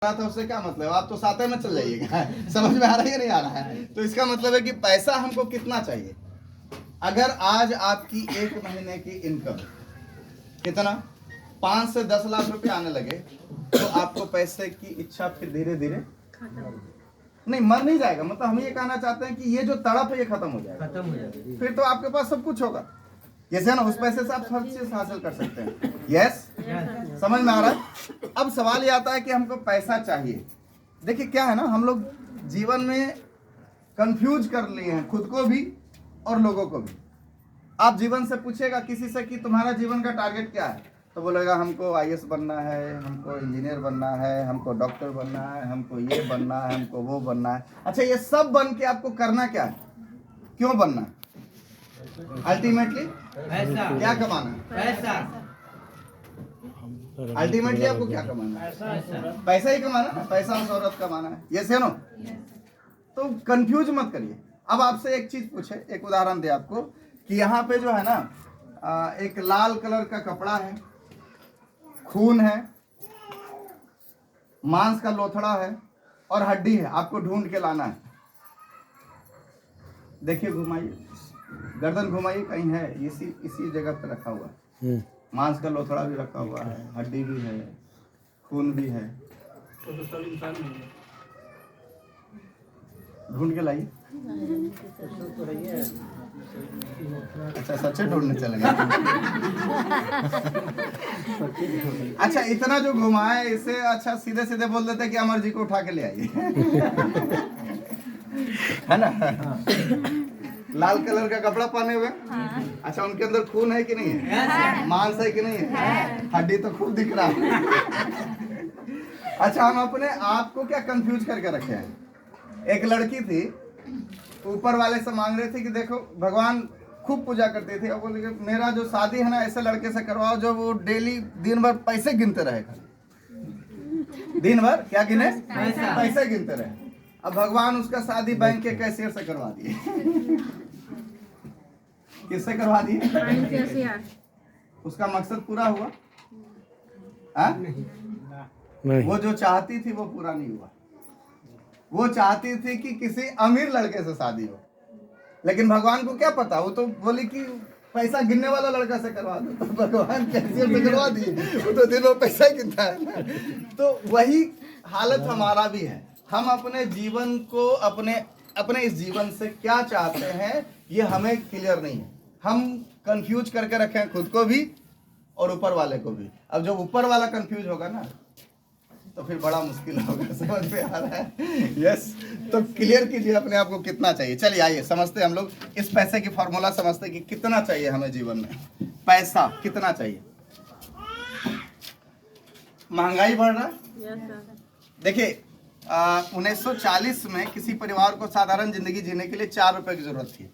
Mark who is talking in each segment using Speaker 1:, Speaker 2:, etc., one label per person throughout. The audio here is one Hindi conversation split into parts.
Speaker 1: था उससे क्या मतलब, आप तो साथ में चल जाइएगा। समझ में आ रहा है या नहीं आ रहा है? तो इसका मतलब है कि पैसा हमको कितना चाहिए। अगर आज आपकी एक महीने की इनकम कितना 5 से 10 लाख रुपए आने लगे तो आपको पैसे की इच्छा फिर धीरे धीरे नहीं मर नहीं जाएगा। मतलब हम ये कहना चाहते हैं कि ये जो तड़प है ये खत्म हो जाएगा, फिर तो आपके पास सब कुछ होगा। जैसे ना उस पैसे से आप हर चीज हासिल कर सकते हैं। यस, समझ में आ रहा है? अब सवाल ये आता है कि हमको पैसा चाहिए। देखिए क्या है ना, हम लोग जीवन में कंफ्यूज कर लिए हैं, खुद को भी और लोगों को भी। आप जीवन से पूछेगा किसी से कि तुम्हारा जीवन का टारगेट क्या है, तो बोलेगा हमको IAS बनना है, हमको इंजीनियर बनना है, हमको डॉक्टर बनना है, हमको ये बनना है, हमको वो बनना है। अच्छा, ये सब बन के आपको करना क्या है, क्यों बनना है? अल्टीमेटली क्या कमाना है? पैसा। अल्टीमेटली आपको क्या कमाना है? पैसा ही कमाना है, पैसा और शोहरत कमाना है। ये से नो, तो कंफ्यूज मत करिए। अब आपसे एक चीज पूछे, एक उदाहरण दे आपको कि यहाँ पे जो है ना एक लाल कलर का कपड़ा है, खून है, मांस का लोथड़ा है और हड्डी है, आपको ढूंढ के लाना है। देखिए, घुमाइए, गर्दन घुमाइए, कहीं है, इसी जगह पे रखा हुआ है। मांस का लोथड़ा भी रखा हुआ है, हड्डी भी है, खून भी है, तो सब इंसान नहीं है। ढूंढ के लाइए। अच्छा, सच्चे ढूंढने चले गए। अच्छा, इतना जो घुमाए इसे, अच्छा सीधे सीधे बोल देते कि अमर जी को उठा के ले आइए। है ना? लाल कलर का कपड़ा पहने हुए, अच्छा उनके अंदर खून है कि नहीं है? मांस है कि नहीं है? हड्डी तो खूब दिख रहा है। अच्छा, हम अपने आप को क्या कंफ्यूज करके रखे हैं। एक लड़की थी, ऊपर वाले से मांग रही थी कि देखो, भगवान खूब पूजा करती थी और बोली कि मेरा जो शादी है ना ऐसे लड़के से करवाओ जो वो डेली दिन भर पैसे गिनते रहेगा। दिन भर क्या गिने? पैसे गिनते रहे। अब भगवान उसका शादी बैंक के कैशियर से करवा दिए। किससे करवा दिए? उसका मकसद पूरा हुआ? नहीं। वो जो चाहती थी वो पूरा नहीं हुआ। वो चाहती थी कि किसी अमीर लड़के से शादी हो, लेकिन भगवान को क्या पता, वो तो बोली कि पैसा गिनने वाला लड़का से करवा दो, तो भगवान कैशियर से करवा दिए। वो तो दिन भर पैसा ही गिनता है। तो वही हालत हमारा भी है। हम अपने जीवन को, अपने इस जीवन से क्या चाहते हैं ये हमें क्लियर नहीं है। हम कंफ्यूज करके रखे हैं खुद को भी और ऊपर वाले को भी। अब जब ऊपर वाला कंफ्यूज होगा ना तो फिर बड़ा मुश्किल होगा। समझ में आ रहा है? यस, तो क्लियर कीजिए अपने आप को कितना चाहिए। चलिए आइए समझते हैं, हम लोग इस पैसे की फॉर्मूला समझते हैं कि कितना चाहिए हमें जीवन में। पैसा कितना चाहिए? महंगाई बढ़ रहा है। देखिए 1940 में किसी परिवार को साधारण जिंदगी जीने के लिए 4 रुपए की जरूरत थी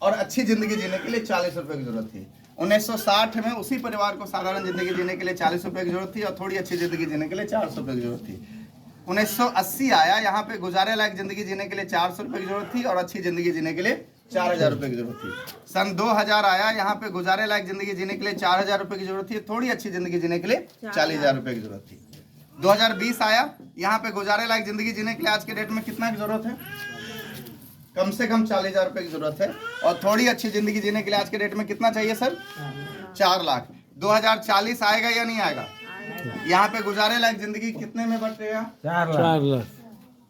Speaker 1: और अच्छी जिंदगी जीने के लिए 40 रुपए की जरूरत थी। 1960 में उसी परिवार को साधारण जिंदगी जीने के लिए 40 रुपए की जरूरत थी और थोड़ी अच्छी जिंदगी जीने के लिए 400 रुपए की जरूरत थी। 1980 आया, यहाँ पे गुजारे लायक जिंदगी जीने के लिए 400 रुपए की जरूरत थी और अच्छी जिंदगी जीने के लिए 4000 रुपए की जरूरत थी। सन 2000 आया, यहाँ पे गुजारे लायक जिंदगी जीने के लिए 4000 रुपए की जरूरत थी, थोड़ी अच्छी जिंदगी जीने के लिए 40000 रुपए की जरूरत थी। 2020 आया, यहाँ पे गुजारे लायक जिंदगी जीने के लिए आज के डेट में कितना की जरूरत है? कम से कम 40,000 रुपए की जरूरत है और थोड़ी अच्छी जिंदगी जीने के लिए आज के डेट में कितना चाहिए सर? 4 लाख। 2040 आएगा या नहीं आएगा? यहाँ पे गुजारे लायक जिंदगी कितने में बढ़ेगा?
Speaker 2: 4 लाख।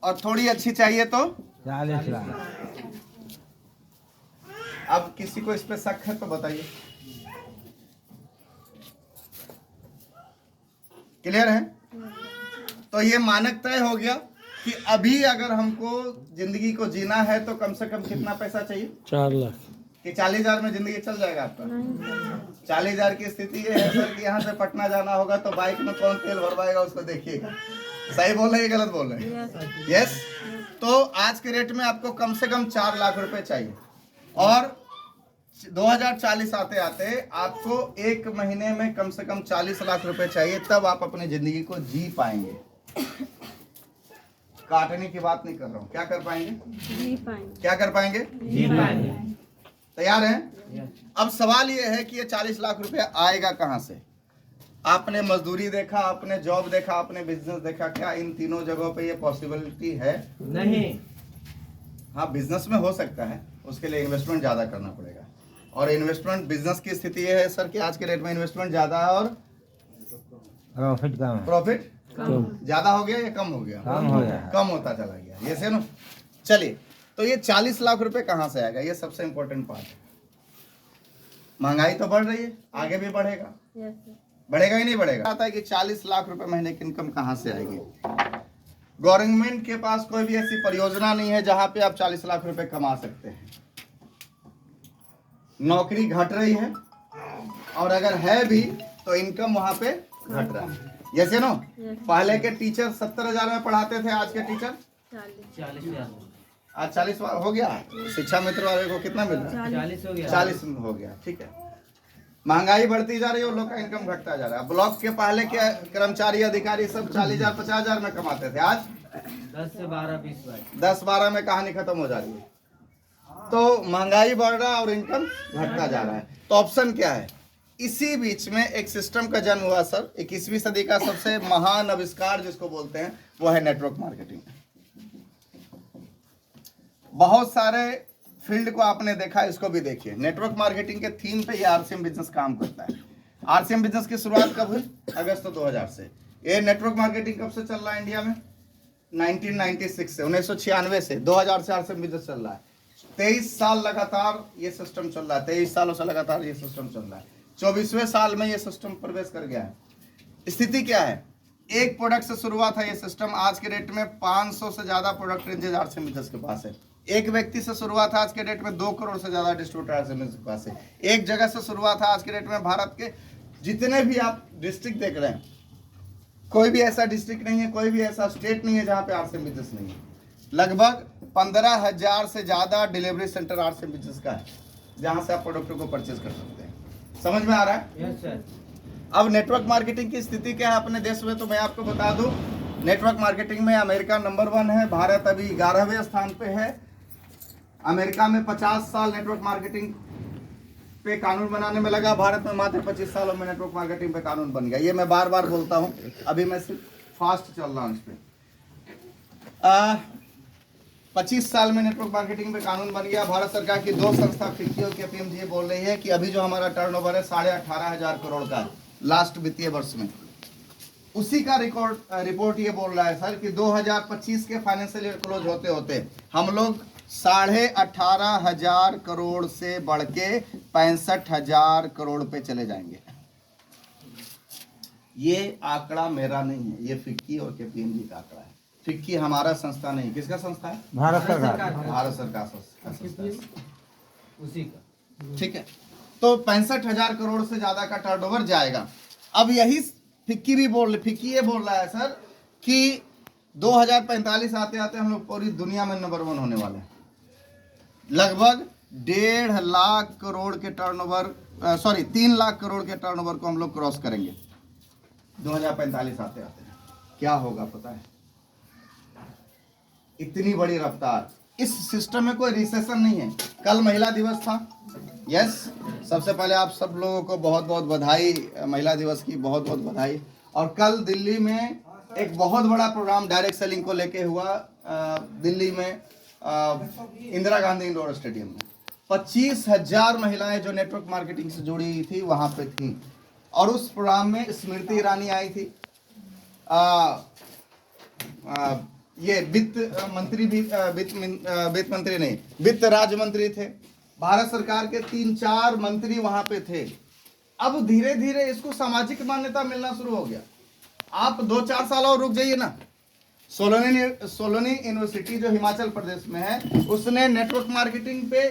Speaker 1: और थोड़ी अच्छी चाहिए तो
Speaker 2: 40 लाख।
Speaker 1: अब किसी को इस पे शक है तो बताइए। क्लियर है? तो ये मानक तय हो गया कि अभी अगर हमको जिंदगी को जीना है तो कम से कम कितना पैसा चाहिए?
Speaker 2: 4 लाख।
Speaker 1: कि 40,000 में जिंदगी चल जाएगा आपका? 40,000 की स्थिति ये है सर कि यहाँ से पटना जाना होगा तो बाइक में कौन तेल भरवाएगा उसको देखिएगा। सही बोल रहे हैं, गलत बोल रहे हैं? यस। तो आज के रेट में आपको कम से कम 4 लाख रुपए चाहिए और 2040 आते आते आपको एक महीने में कम से कम 40 लाख रुपए चाहिए, तब आप अपनी जिंदगी को जी पाएंगे। काटने की बात नहीं कर रहा हूँ, क्या कर पाएंगे? जी पाएंगे। क्या कर पाएंगे? जी पाएंगे। तैयार हैं? अब सवाल ये है कि ये 40 लाख रुपया आएगा कहाँ से? आपने मजदूरी देखा, आपने जॉब देखा, आपने बिजनेस देखा, क्या इन तीनों जगहों पे ये पॉसिबिलिटी है?
Speaker 3: नहीं।
Speaker 1: हाँ, बिजनेस में हो सकता है, उसके लिए इन्वेस्टमेंट ज़्यादा करना पड़ेगा। और इन्वेस्टमेंट, बिजनेस की स्थिति ये है सर कि आज के रेट में इन्वेस्टमेंट ज़्यादा है और
Speaker 2: प्रॉफिट कम है।
Speaker 1: प्रॉफिट
Speaker 2: कम।
Speaker 1: ज़्यादा हो गया या कम हो गया?
Speaker 2: कम हो गया।
Speaker 1: कम होता चला गया, ये से ना। चलिए, तो ये 40 लाख रुपए कहाँ से आएगा? ये सबसे इंपॉर्टेंट पार्ट है। महंगाई तो बढ़ रही है, आगे भी बढ़ेगा, बढ़ेगा ही नहीं बढ़ेगा? आता है कि 40 लाख रुपए महीने की इनकम कहाँ से आएगी? गवर्नमेंट के पास कोई भी ऐसी परियोजना नहीं है जहां पे आप 40 लाख रुपए कमा सकते हैं। नौकरी घट रही है, और अगर है भी तो इनकम वहां पे घट रहा है। Yes no? पहले के टीचर 70,000 में पढ़ाते थे, आज के टीचर
Speaker 3: 40,000
Speaker 1: आज 40 हो गया। शिक्षा मित्र वाले को कितना मिल रहा है?
Speaker 3: 40 हो गया।
Speaker 1: 40 हो गया, ठीक है। महंगाई बढ़ती जा रही है और लोग का इनकम घटता जा रहा है। ब्लॉक के पहले के कर्मचारी अधिकारी सब 40,000 50,000 में कमाते थे, आज
Speaker 3: 10 से 12 20 बार
Speaker 1: 10-12 में कहानी खत्म हो जा रही है। तो महंगाई बढ़ रहा है और इनकम घटता जा रहा है। तो ऑप्शन क्या है? इसी बीच में एक सिस्टम का जन्म हुआ सर, 21वीं सदी का सबसे महान आविष्कार जिसको बोलते हैं वो है नेटवर्क मार्केटिंग। बहुत सारे फील्ड को आपने देखा, इसको भी देखिए। नेटवर्क मार्केटिंग के थीम पे ये आरसीएम बिजनेस काम करता है। आरसीएम बिजनेस की शुरुआत कब हुई? अगस्त 2000 से। ये नेटवर्क मार्केटिंग कब से चल रहा है इंडिया में? 1996 से, 1996 से 2000 से आरसीएम बिजनेस चल रहा है। 23 साल लगातार ये सिस्टम चल रहा है, 23 सालों से लगातार ये सिस्टम चल रहा है। 24वें साल में ये सिस्टम प्रवेश कर गया है। स्थिति क्या है? एक प्रोडक्ट से शुरुआत है ये सिस्टम। आज के डेट में 500 से ज्यादा प्रोडक्ट रेंजेज आरसीएम बिजनेस के पास है। एक व्यक्ति से शुरुआत है, आज के डेट में 2 करोड़ से ज्यादा डिस्ट्रीब्यूटर आरसीएम बिजनेस के पास है। एक जगह से शुरुआत है, आज के डेट में भारत के जितने भी आप डिस्ट्रिक्ट देख रहे हैं, कोई भी ऐसा डिस्ट्रिक्ट नहीं है, कोई भी ऐसा स्टेट नहीं है जहां पे आरसीएम बिजनेस नहीं है। लगभग 15,000 से ज्यादा डिलीवरी सेंटर आरसीएम बिजनेस का है, जहां से आप प्रोडक्टों को परचेज कर सकते हैं। समझ में आ रहा है?
Speaker 3: Yes sir.
Speaker 1: अब नेटवर्क मार्केटिंग की स्थिति क्या है अपने देश में, तो मैं आपको बता दूं। नेटवर्क मार्केटिंग में अमेरिका नंबर 1 है, भारत अभी 11वें स्थान पे है। अमेरिका में 50 साल नेटवर्क मार्केटिंग पे कानून बनाने में लगा, भारत में मात्र 25 सालों में नेटवर्क मार्केटिंग पे कानून बन गया। ये मैं बार बार बोलता हूँ, अभी मैं सिर्फ फास्ट चल रहा हूँ इस पे। 25 साल में नेटवर्क मार्केटिंग पे कानून बन गया। भारत सरकार की 2 संस्था फिक्की और केपीएमजी ये बोल रही है कि अभी जो हमारा टर्नओवर है 18,500 करोड़ का लास्ट वित्तीय वर्ष में, उसी का रिपोर्ट ये बोल रहा है सर कि 2025 के फाइनेंशियल ईयर क्लोज होते होते हम लोग 18,500 करोड़ से बढ़ के 65,000 करोड़ पे चले जाएंगे। ये आंकड़ा मेरा नहीं है, ये फिक्की और केपीएमजी का आंकड़ा है। फिक्की हमारा संस्था नहीं, किसका संस्था है?
Speaker 2: भारत सरकार।
Speaker 1: भारत सरकार का संस्था है।
Speaker 3: उसी का।
Speaker 1: ठीक है, तो 65,000 करोड़ से ज्यादा का टर्नओवर जाएगा। अब यही फिक्की ये बोल रहा है सर कि 2045 आते आते हम लोग पूरी दुनिया में नंबर 1 होने वाले हैं। लगभग 1.5 लाख करोड़ के टर्नओवर, 3 लाख करोड़ के टर्नओवर को हम लोग क्रॉस करेंगे 2045 आते आते। क्या होगा पता है? इतनी बड़ी रफ्तार। इस सिस्टम में कोई रिसेशन नहीं है। कल महिला दिवस था, यस। सबसे पहले आप सब लोगों को बहुत बहुत बधाई, महिला दिवस की बहुत बहुत बधाई। और कल दिल्ली में एक बहुत बड़ा प्रोग्राम डायरेक्ट सेलिंग को लेके हुआ, दिल्ली में इंदिरा गांधी इंडोर स्टेडियम में 25,000 महिलाएं जो नेटवर्क मार्केटिंग से जुड़ी थी वहां पे थी। और उस प्रोग्राम में स्मृति ईरानी आई थी, ये वित्त राज्य मंत्री थे। भारत सरकार के 3-4 मंत्री वहां पे थे। अब धीरे धीरे इसको सामाजिक मान्यता मिलना शुरू हो गया। आप 2-4 साल और रुक जाइए ना। सोलोनी यूनिवर्सिटी जो हिमाचल प्रदेश में है, उसने नेटवर्क मार्केटिंग पे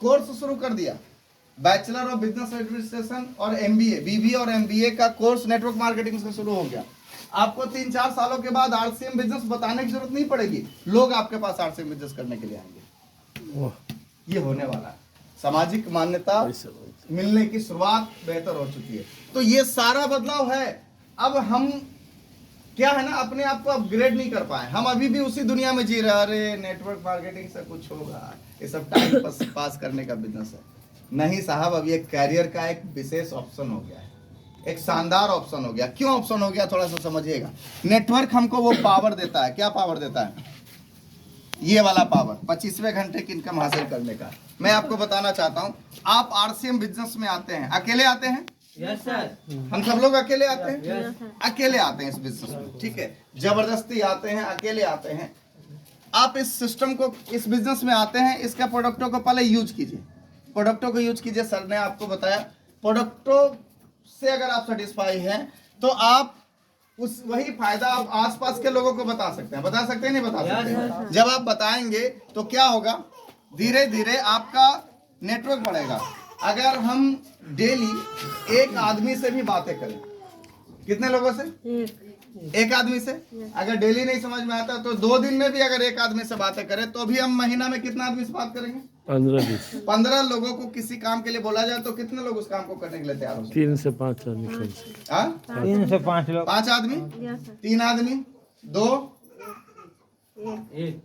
Speaker 1: कोर्स शुरू कर दिया। बैचलर ऑफ बिजनेस एडमिनिस्ट्रेशन और एमबीए, बीबीए और एमबीए का कोर्स नेटवर्क मार्केटिंग से शुरू हो गया। आपको 3-4 सालों के बाद आरसीएम बिजनेस बताने की जरूरत नहीं पड़ेगी, लोग आपके पास आरसीएम बिजनेस करने के लिए आएंगे। ये होने वाला है। सामाजिक मान्यता मिलने की शुरुआत बेहतर हो चुकी है। तो ये सारा बदलाव है। अब हम क्या है ना, अपने आप को अपग्रेड नहीं कर पाए। हम अभी भी उसी दुनिया में जी रहे, अरे नेटवर्क मार्केटिंग से कुछ होगा, ये सब टाइम पास करने का बिजनेस है। नहीं साहब, अब ये कैरियर का एक विशेष ऑप्शन हो गया है। एक शानदार ऑप्शन हो गया। क्यों ऑप्शन हो गया थोड़ा सा समझिएगा। नेटवर्क हमको वो पावर देता है, क्या पावर देता है? ये वाला पावर 25वें घंटे की इनकम हासिल करने का। मैं आपको बताना चाहता हूं, आप आरसीएम बिजनेस में आते हैं, अकेले आते हैं?
Speaker 3: Yes sir.
Speaker 1: हम सब लोग अकेले आते हैं, अकेले आते हैं इस बिजनेस में, ठीक है। जबरदस्ती आते हैं, अकेले आते हैं। आप इस सिस्टम को, इस बिजनेस में आते हैं, इसका प्रोडक्टों को पहले यूज कीजिए, प्रोडक्टों को यूज कीजिए। सर ने आपको बताया प्रोडक्टों से अगर आप सेटिस्फाई हैं तो आप उस वही फायदा आप आसपास के लोगों को बता सकते हैं। बता सकते हैं, नहीं बता सकते हैं? जब आप बताएंगे तो क्या होगा, धीरे धीरे आपका नेटवर्क बढ़ेगा। अगर हम डेली एक आदमी से भी बातें करें, कितने लोगों से? एक आदमी से। अगर डेली नहीं समझ में आता तो 2 दिन में भी अगर एक आदमी से बातें करें तो भी हम महीना में कितना आदमी से बात करेंगे? 15 लोगों को किसी काम के लिए बोला जाए तो कितने लोग उस काम को करने के लिए तैयार हो सकते?
Speaker 2: 3 से 5 आदमी।
Speaker 1: 3
Speaker 2: से 5 लोग।
Speaker 1: 5 आदमी, 3 आदमी, 2,
Speaker 3: 1